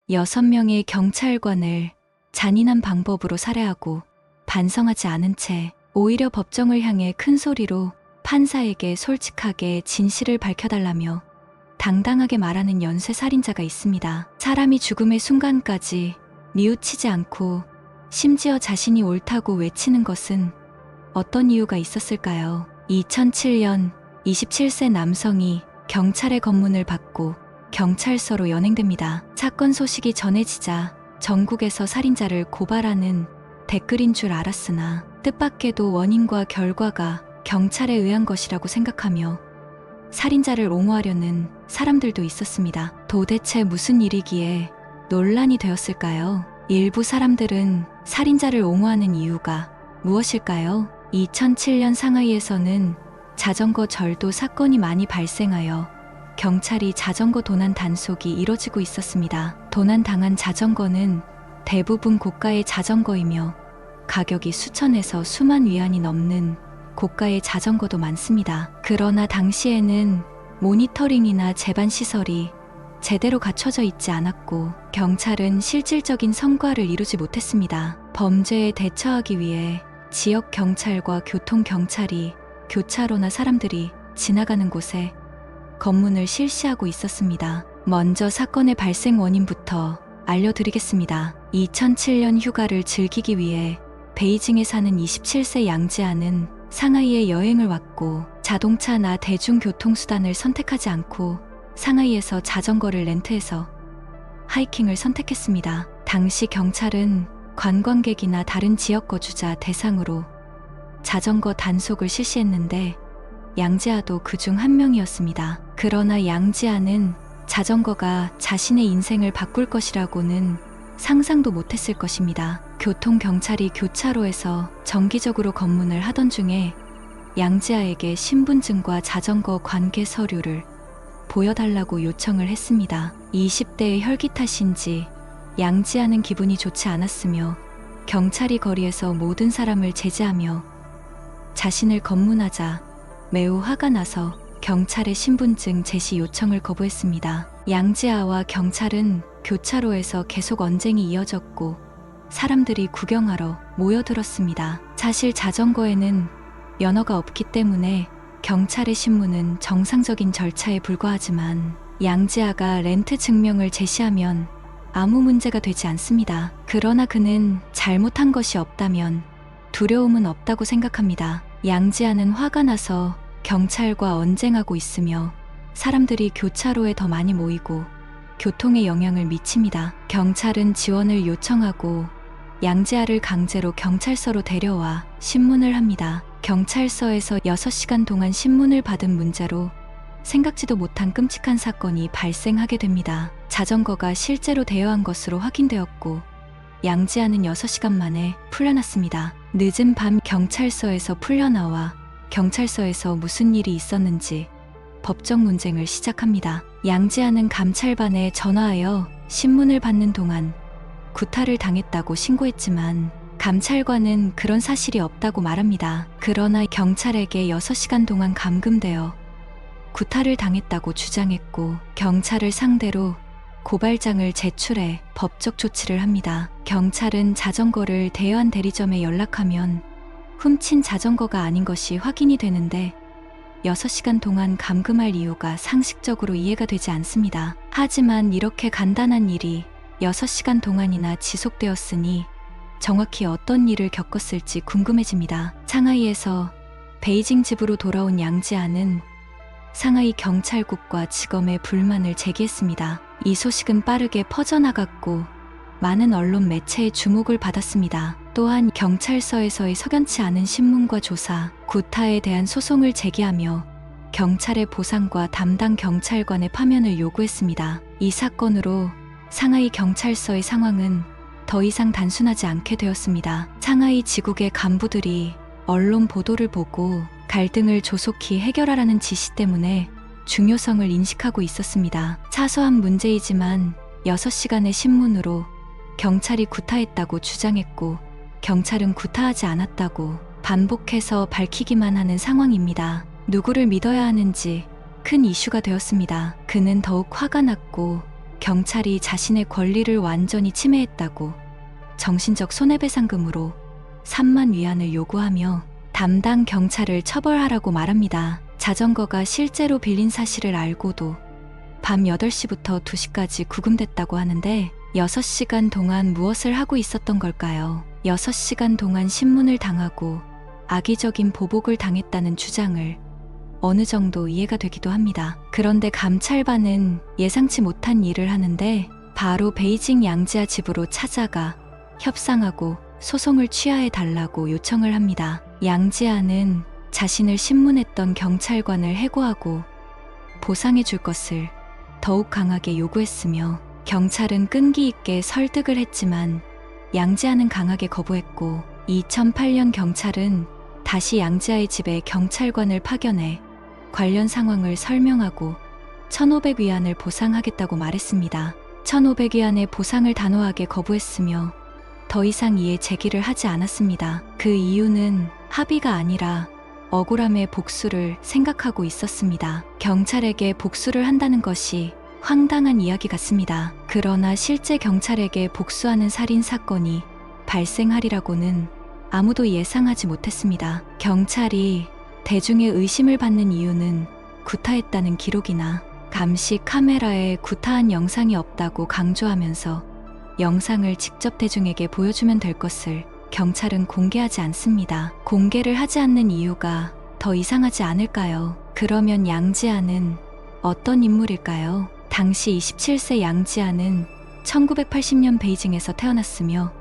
(6명의) 경찰관을 잔인한 방법으로 살해하고 반성하지 않은 채 오히려 법정을 향해 큰 소리로 판사에게 솔직하게 진실을 밝혀달라며 당당하게 말하는 연쇄살인자가 있습니다. 사람이 죽음의 순간까지 뉘우치지 않고 심지어 자신이 옳다고 외치는 것은 어떤 이유가 있었을까요? 2007년 27세 남성이 경찰의 검문을 받고 경찰서로 연행됩니다. 사건 소식이 전해지자 전국에서 살인자를 고발하는 댓글인 줄 알았으나 뜻밖에도 원인과 결과가 경찰에 의한 것이라고 생각하며 살인자를 옹호하려는 사람들도 있었습니다. 도대체 무슨 일이기에 논란이 되었을까요? 일부 사람들은 살인자를 옹호하는 이유가 무엇일까요? 2007년 상하이에서는 자전거 절도 사건이 많이 발생하여 경찰이 자전거 도난 단속이 이뤄지고 있었습니다. 도난당한 자전거는 대부분 고가의 자전거이며 가격이 수천에서 수만 위안이 넘는 고가의 자전거도 많습니다. 그러나 당시에는 모니터링이나 제반 시설이 제대로 갖춰져 있지 않았고 경찰은 실질적인 성과를 이루지 못했습니다. 범죄에 대처하기 위해 지역 경찰과 교통 경찰이 교차로나 사람들이 지나가는 곳에 검문을 실시하고 있었습니다. 먼저 사건의 발생 원인부터 알려드리겠습니다. 2007년 휴가를 즐기기 위해 베이징에 사는 27세 양지아는 상하이에 여행을 왔고 자동차나 대중교통수단을 선택하지 않고 상하이에서 자전거를 렌트해서 하이킹을 선택했습니다. 당시 경찰은 관광객이나 다른 지역 거주자 대상으로 자전거 단속을 실시했는데 양지아도 그중 한 명이었습니다. 그러나 양지아는 자전거가 자신의 인생을 바꿀 것이라고는 상상도 못했을 것입니다. 교통경찰이 교차로에서 정기적으로 검문을 하던 중에 양지아에게 신분증과 자전거 관계 서류를 보여달라고 요청을 했습니다. 20대의 혈기 탓인지 양지아는 기분이 좋지 않았으며 경찰이 거리에서 모든 사람을 제지하며 자신을 검문하자 매우 화가 나서 경찰의 신분증 제시 요청을 거부했습니다. 양지아와 경찰은 교차로에서 계속 언쟁이 이어졌고 사람들이 구경하러 모여들었습니다. 사실 자전거에는 면허가 없기 때문에 경찰의 신문은 정상적인 절차에 불과하지만 양지아가 렌트 증명을 제시하면 아무 문제가 되지 않습니다. 그러나 그는 잘못한 것이 없다면 두려움은 없다고 생각합니다. 양지아는 화가 나서 경찰과 언쟁하고 있으며 사람들이 교차로에 더 많이 모이고 교통에 영향을 미칩니다. 경찰은 지원을 요청하고 양지아를 강제로 경찰서로 데려와 신문을 합니다. 경찰서에서 6시간 동안 신문을 받은 문제로 생각지도 못한 끔찍한 사건이 발생하게 됩니다. 자전거가 실제로 대여한 것으로 확인되었고 양지아는 6시간 만에 풀려났습니다. 늦은 밤 경찰서에서 풀려나와 경찰서에서 무슨 일이 있었는지 법정 논쟁을 시작합니다. 양지아는 감찰반에 전화하여 신문을 받는 동안 구타를 당했다고 신고했지만 감찰관은 그런 사실이 없다고 말합니다. 그러나 경찰에게 6시간 동안 감금되어 구타를 당했다고 주장했고 경찰을 상대로 고발장을 제출해 법적 조치를 합니다. 경찰은 자전거를 대여한 대리점에 연락하면 훔친 자전거가 아닌 것이 확인이 되는데 6시간 동안 감금할 이유가 상식적으로 이해가 되지 않습니다. 하지만 이렇게 간단한 일이 6시간 동안이나 지속되었으니 정확히 어떤 일을 겪었을지 궁금해집니다. 상하이에서 베이징 집으로 돌아온 양지아는 상하이 경찰국과 지검에 불만을 제기했습니다. 이 소식은 빠르게 퍼져나갔고 많은 언론 매체의 주목을 받았습니다. 또한 경찰서에서의 석연치 않은 신문과 조사, 구타에 대한 소송을 제기하며 경찰의 보상과 담당 경찰관의 파면을 요구했습니다. 이 사건으로 상하이 경찰서의 상황은 더 이상 단순하지 않게 되었습니다. 상하이 지국의 간부들이 언론 보도를 보고 갈등을 조속히 해결하라는 지시 때문에 중요성을 인식하고 있었습니다. 사소한 문제이지만 6시간의 신문으로 경찰이 구타했다고 주장했고 경찰은 구타하지 않았다고 반복해서 밝히기만 하는 상황입니다. 누구를 믿어야 하는지 큰 이슈가 되었습니다. 그는 더욱 화가 났고 경찰이 자신의 권리를 완전히 침해했다고 정신적 손해배상금으로 3만 위안을 요구하며 담당 경찰을 처벌하라고 말합니다. 자전거가 실제로 빌린 사실을 알고도 밤 8시부터 2시까지 구금됐다고 하는데 6시간 동안 무엇을 하고 있었던 걸까요? 6시간 동안 신문을 당하고 악의적인 보복을 당했다는 주장을 어느 정도 이해가 되기도 합니다. 그런데 감찰반은 예상치 못한 일을 하는데 바로 베이징 양지아 집으로 찾아가 협상하고 소송을 취하해 달라고 요청을 합니다. 양지아는 자신을 신문했던 경찰관을 해고하고 보상해 줄 것을 더욱 강하게 요구했으며 경찰은 끈기 있게 설득을 했지만 양지아는 강하게 거부했고 2008년 경찰은 다시 양지아의 집에 경찰관을 파견해 관련 상황을 설명하고 1,500위안을 보상하겠다고 말했습니다. 1,500위안의 보상을 단호하게 거부했으며 더 이상 이에 제기를 하지 않았습니다. 그 이유는 합의가 아니라 억울함의 복수를 생각하고 있었습니다. 경찰에게 복수를 한다는 것이 황당한 이야기 같습니다. 그러나 실제 경찰에게 복수하는 살인 사건이 발생하리라고는 아무도 예상하지 못했습니다. 경찰이 대중의 의심을 받는 이유는 구타했다는 기록이나 감시 카메라에 구타한 영상이 없다고 강조하면서 영상을 직접 대중에게 보여주면 될 것을 경찰은 공개하지 않습니다. 공개를 하지 않는 이유가 더 이상하지 않을까요? 그러면 양지아는 어떤 인물일까요? 당시 27세 양지아는 1980년 베이징에서 태어났으며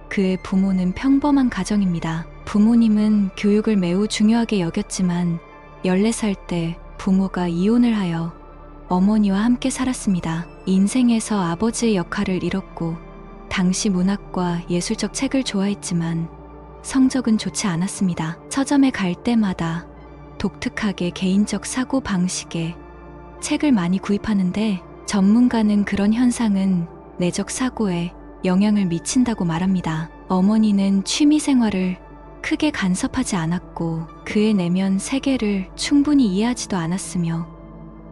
그의 부모는 평범한 가정입니다. 부모님은 교육을 매우 중요하게 여겼지만 14살 때 부모가 이혼을 하여 어머니와 함께 살았습니다. 인생에서 아버지의 역할을 잃었고 당시 문학과 예술적 책을 좋아했지만 성적은 좋지 않았습니다. 서점에 갈 때마다 독특하게 개인적 사고 방식의 책을 많이 구입하는데 전문가는 그런 현상은 내적 사고에 영향을 미친다고 말합니다. 어머니는 취미 생활을 크게 간섭하지 않았고 그의 내면 세계를 충분히 이해하지도 않았으며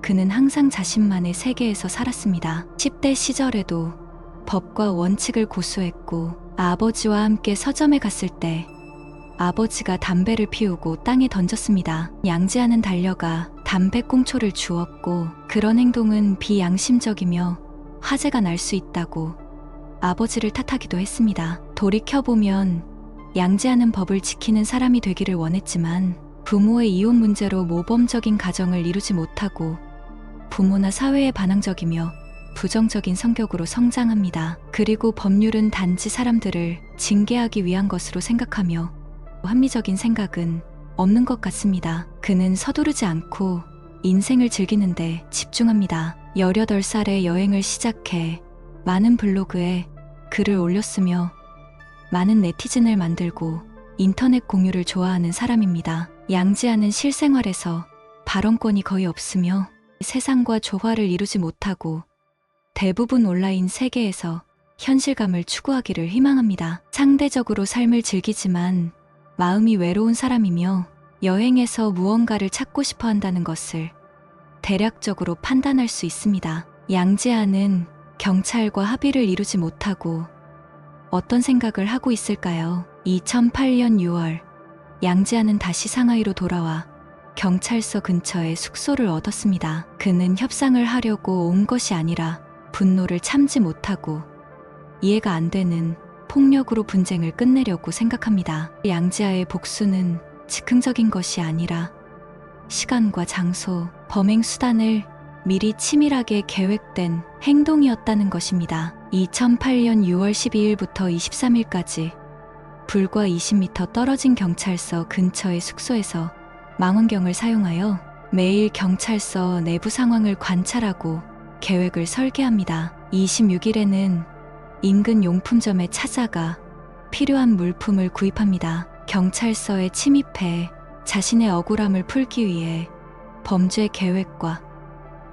그는 항상 자신만의 세계에서 살았습니다. 10대 시절에도 법과 원칙을 고수했고 아버지와 함께 서점에 갔을 때 아버지가 담배를 피우고 땅에 던졌습니다. 양지아는 달려가 담배꽁초를 주웠고 그런 행동은 비양심적이며 화제가 날 수 있다고 아버지를 탓하기도 했습니다. 돌이켜보면 양지아는 법을 지키는 사람이 되기를 원했지만 부모의 이혼 문제로 모범적인 가정을 이루지 못하고 부모나 사회에 반항적이며 부정적인 성격으로 성장합니다. 그리고 법률은 단지 사람들을 징계하기 위한 것으로 생각하며 합리적인 생각은 없는 것 같습니다. 그는 서두르지 않고 인생을 즐기는데 집중합니다. 18살에 여행을 시작해 많은 블로그에 글을 올렸으며 많은 네티즌을 만들고 인터넷 공유를 좋아하는 사람입니다. 양지아는 실생활에서 발언권이 거의 없으며 세상과 조화를 이루지 못하고 대부분 온라인 세계에서 현실감을 추구하기를 희망합니다. 상대적으로 삶을 즐기지만 마음이 외로운 사람이며 여행에서 무언가를 찾고 싶어 한다는 것을 대략적으로 판단할 수 있습니다. 양지아는 경찰과 합의를 이루지 못하고 어떤 생각을 하고 있을까요? 2008년 6월 양지아는 다시 상하이로 돌아와 경찰서 근처에 숙소를 얻었습니다. 그는 협상을 하려고 온 것이 아니라 분노를 참지 못하고 이해가 안 되는 폭력으로 분쟁을 끝내려고 생각합니다. 양지아의 복수는 즉흥적인 것이 아니라 시간과 장소, 범행 수단을 미리 치밀하게 계획된 행동이었다는 것입니다. 2008년 6월 12일부터 23일까지 불과 20m 떨어진 경찰서 근처의 숙소에서 망원경을 사용하여 매일 경찰서 내부 상황을 관찰하고 계획을 설계합니다. 26일에는 인근 용품점에 찾아가 필요한 물품을 구입합니다. 경찰서에 침입해 자신의 억울함을 풀기 위해 범죄 계획과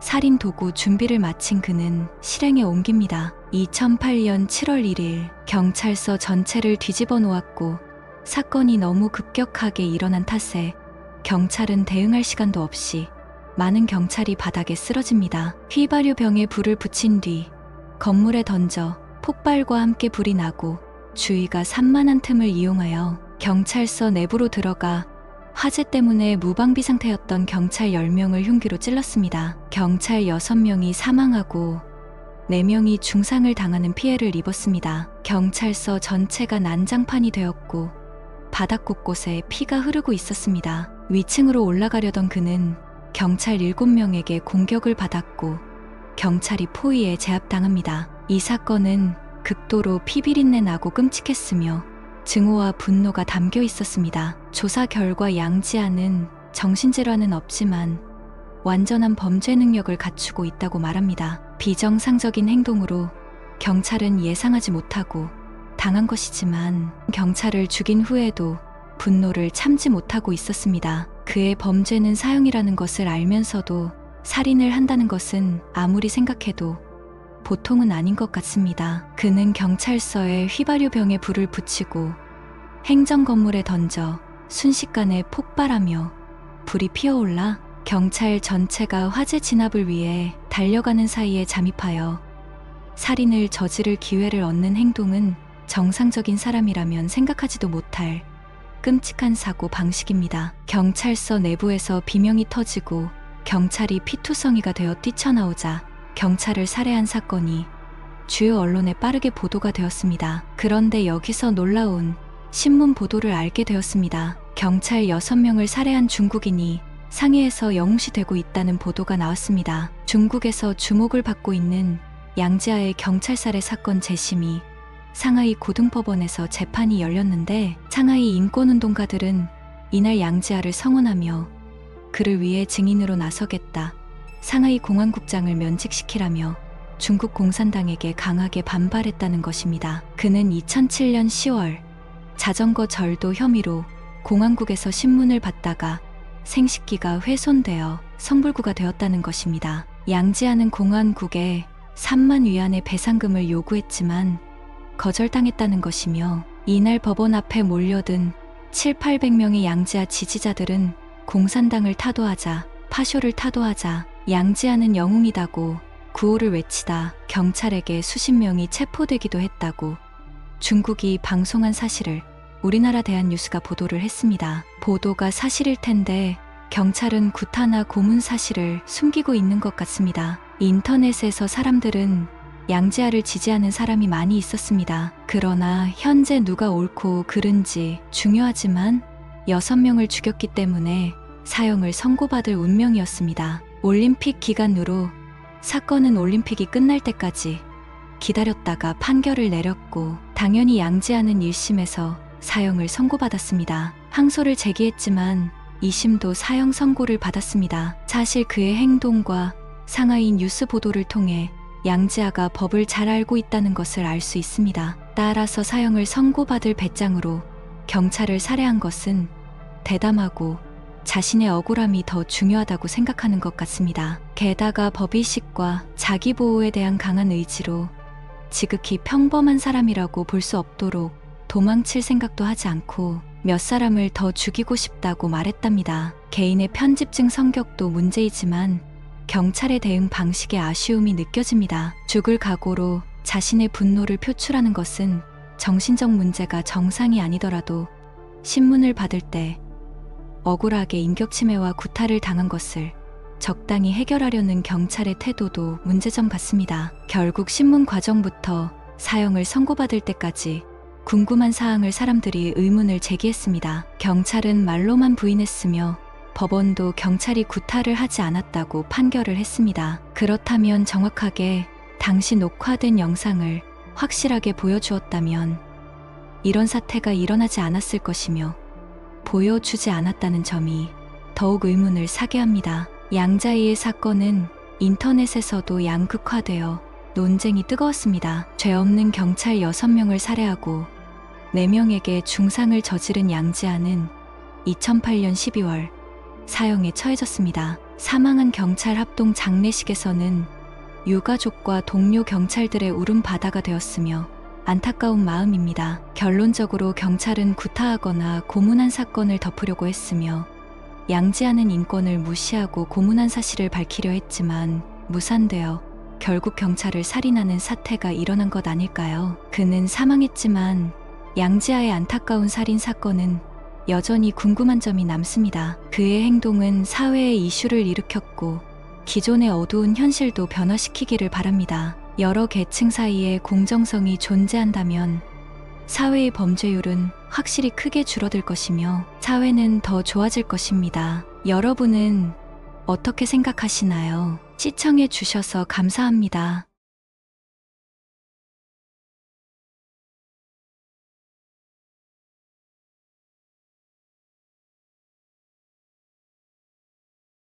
살인 도구 준비를 마친 그는 실행에 옮깁니다. 2008년 7월 1일 경찰서 전체를 뒤집어 놓았고 사건이 너무 급격하게 일어난 탓에 경찰은 대응할 시간도 없이 많은 경찰이 바닥에 쓰러집니다. 휘발유병에 불을 붙인 뒤 건물에 던져 폭발과 함께 불이 나고 주위가 산만한 틈을 이용하여 경찰서 내부로 들어가 화재 때문에 무방비 상태였던 경찰 10명을 흉기로 찔렀습니다. 경찰 6명이 사망하고 4명이 중상을 당하는 피해를 입었습니다. 경찰서 전체가 난장판이 되었고 바닥 곳곳에 피가 흐르고 있었습니다. 위층으로 올라가려던 그는 경찰 7명에게 공격을 받았고 경찰이 포위에 제압당합니다. 이 사건은 극도로 피비린내 나고 끔찍했으며 증오와 분노가 담겨 있었습니다. 조사 결과 양지아는 정신질환은 없지만 완전한 범죄 능력을 갖추고 있다고 말합니다. 비정상적인 행동으로 경찰은 예상하지 못하고 당한 것이지만 경찰을 죽인 후에도 분노를 참지 못하고 있었습니다. 그의 범죄는 사형이라는 것을 알면서도 살인을 한다는 것은 아무리 생각해도 보통은 아닌 것 같습니다. 그는 경찰서에 휘발유병에 불을 붙이고 행정건물에 던져 순식간에 폭발하며 불이 피어올라 경찰 전체가 화재 진압을 위해 달려가는 사이에 잠입하여 살인을 저지를 기회를 얻는 행동은 정상적인 사람이라면 생각하지도 못할 끔찍한 사고 방식입니다. 경찰서 내부에서 비명이 터지고 경찰이 피투성이가 되어 뛰쳐나오자 경찰을 살해한 사건이 주요 언론에 빠르게 보도가 되었습니다. 그런데 여기서 놀라운 신문 보도를 알게 되었습니다. 경찰 6명을 살해한 중국인이 상해에서 영웅시되고 있다는 보도가 나왔습니다. 중국에서 주목을 받고 있는 양지아의 경찰 살해 사건 재심이 상하이 고등법원에서 재판이 열렸는데 상하이 인권운동가들은 이날 양지아를 성원하며 그를 위해 증인으로 나서겠다, 상하이 공안국장을 면직시키라며 중국 공산당에게 강하게 반발했다는 것입니다. 그는 2007년 10월 자전거 절도 혐의로 공안국에서 신문을 받다가 생식기가 훼손되어 성불구가 되었다는 것입니다. 양지아는 공안국에 3만 위안의 배상금을 요구했지만 거절당했다는 것이며 이날 법원 앞에 몰려든 7,800명의 양지아 지지자들은 공산당을 타도하자, 파쇼를 타도하자, 양지아는 영웅이다고 구호를 외치다 경찰에게 수십 명이 체포되기도 했다고 중국이 방송한 사실을 우리나라 대한뉴스가 보도를 했습니다. 보도가 사실일 텐데 경찰은 구타나 고문 사실을 숨기고 있는 것 같습니다. 인터넷에서 사람들은 양지아를 지지하는 사람이 많이 있었습니다. 그러나 현재 누가 옳고 그른지 중요하지만 6명을 죽였기 때문에 사형을 선고받을 운명이었습니다. 올림픽 기간으로 사건은 올림픽이 끝날 때까지 기다렸다가 판결을 내렸고 당연히 양지아는 1심에서 사형을 선고받았습니다. 항소를 제기했지만 2심도 사형 선고를 받았습니다. 사실 그의 행동과 상하이 뉴스 보도를 통해 양지아가 법을 잘 알고 있다는 것을 알 수 있습니다. 따라서 사형을 선고받을 배짱으로 경찰을 살해한 것은 대담하고 자신의 억울함이 더 중요하다고 생각하는 것 같습니다. 게다가 법의식과 자기보호에 대한 강한 의지로 지극히 평범한 사람이라고 볼 수 없도록 도망칠 생각도 하지 않고 몇 사람을 더 죽이고 싶다고 말했답니다. 개인의 편집증 성격도 문제이지만 경찰의 대응 방식에 아쉬움이 느껴집니다. 죽을 각오로 자신의 분노를 표출하는 것은 정신적 문제가 정상이 아니더라도 신문을 받을 때 억울하게 인격침해와 구타를 당한 것을 적당히 해결하려는 경찰의 태도도 문제점 같습니다. 결국 신문 과정부터 사형을 선고받을 때까지 궁금한 사항을 사람들이 의문을 제기했습니다. 경찰은 말로만 부인했으며 법원도 경찰이 구타를 하지 않았다고 판결을 했습니다. 그렇다면 정확하게 당시 녹화된 영상을 확실하게 보여주었다면 이런 사태가 일어나지 않았을 것이며 보여주지 않았다는 점이 더욱 의문을 사게 합니다. 양자이의 사건은 인터넷에서도 양극화되어 논쟁이 뜨거웠습니다. 죄 없는 경찰 6명을 살해하고 4명에게 중상을 저지른 양지아는 2008년 12월 사형에 처해졌습니다. 사망한 경찰 합동 장례식에서는 유가족과 동료 경찰들의 울음바다가 되었으며 안타까운 마음입니다. 결론적으로 경찰은 구타하거나 고문한 사건을 덮으려고 했으며 양지아는 인권을 무시하고 고문한 사실을 밝히려 했지만 무산되어 결국 경찰을 살인하는 사태가 일어난 것 아닐까요? 그는 사망했지만 양지아의 안타까운 살인 사건은 여전히 궁금한 점이 남습니다. 그의 행동은 사회에 이슈를 일으켰고 기존의 어두운 현실도 변화시키기를 바랍니다. 여러 계층 사이에 공정성이 존재한다면 사회의 범죄율은 확실히 크게 줄어들 것이며 사회는 더 좋아질 것입니다. 여러분은 어떻게 생각하시나요? 시청해 주셔서 감사합니다.